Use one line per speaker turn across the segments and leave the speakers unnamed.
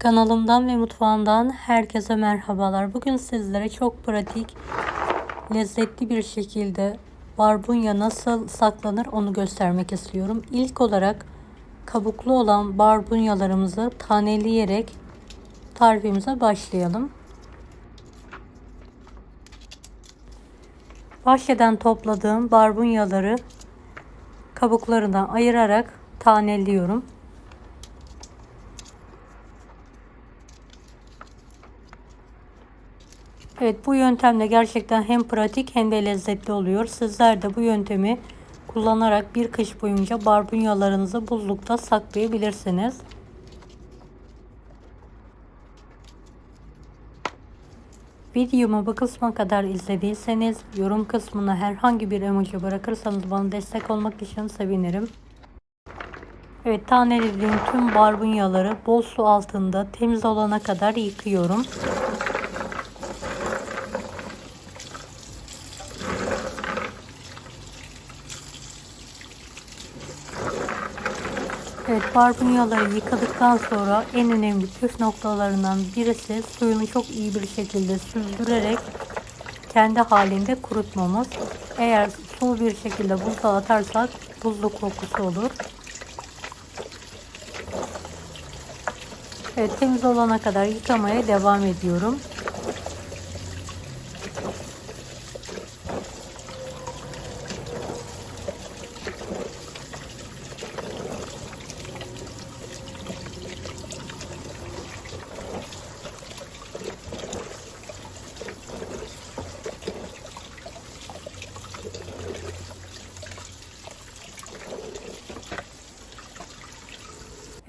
Kanalımdan ve mutfağımdan herkese merhabalar. Bugün sizlere çok pratik, lezzetli bir şekilde barbunya nasıl saklanır onu göstermek istiyorum. İlk olarak kabuklu olan barbunyalarımızı taneleyerek tarifimize başlayalım. Bahçeden topladığım barbunyaları kabuklarından ayırarak taneliyorum. Evet, bu yöntemle gerçekten hem pratik hem de lezzetli oluyor. Sizler de bu yöntemi kullanarak bir kış boyunca barbunyalarınızı buzlukta saklayabilirsiniz. Videomu bu kısma kadar izlediyseniz yorum kısmına herhangi bir emoji bırakırsanız bana destek olmak için sevinirim. Evet, tanelediğim tüm barbunyaları bol su altında temiz olana kadar yıkıyorum. Evet, barbunyaları yıkadıktan sonra en önemli püf noktalarından birisi suyunu çok iyi bir şekilde süzdürerek kendi halinde kurutmamız. Eğer sulu bir şekilde buzluğa atarsak buzlu kokusu olur. Evet, temiz olana kadar yıkamaya devam ediyorum.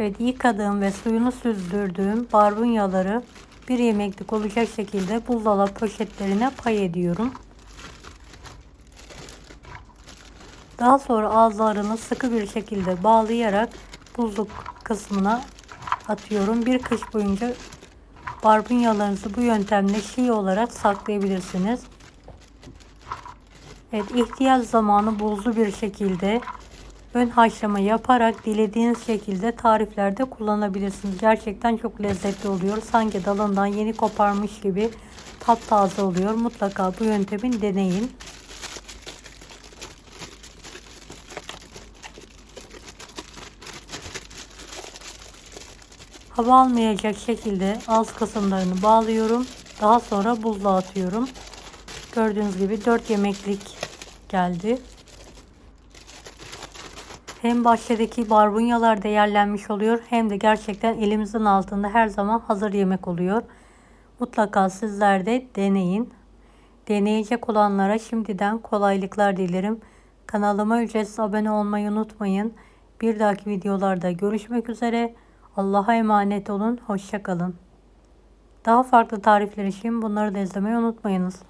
Evet, yıkadığım ve suyunu süzdürdüğüm barbunyaları bir yemeklik olacak şekilde buzdolabı poşetlerine pay ediyorum. Daha sonra ağızlarını sıkı bir şekilde bağlayarak buzluk kısmına atıyorum. Bir kış boyunca barbunyalarınızı bu yöntemle çiğ olarak saklayabilirsiniz. Evet, ihtiyaç zamanı buzlu bir şekilde ön haşlama yaparak dilediğiniz şekilde tariflerde kullanabilirsiniz. Gerçekten çok lezzetli oluyor. Sanki dalından yeni koparmış gibi taptaze oluyor. Mutlaka bu yöntemi deneyin. Hava almayacak şekilde alt kısımlarını bağlıyorum. Daha sonra buzluğa atıyorum. Gördüğünüz gibi 4 yemeklik geldi. Hem bahçedeki barbunyalar değerlenmiş oluyor hem de gerçekten elimizin altında her zaman hazır yemek oluyor. Mutlaka sizler de deneyin. Deneyecek olanlara şimdiden kolaylıklar dilerim. Kanalıma ücretsiz abone olmayı unutmayın. Bir dahaki videolarda görüşmek üzere. Allah'a emanet olun. Hoşça kalın. Daha farklı tarifler için bunları da izlemeyi unutmayınız.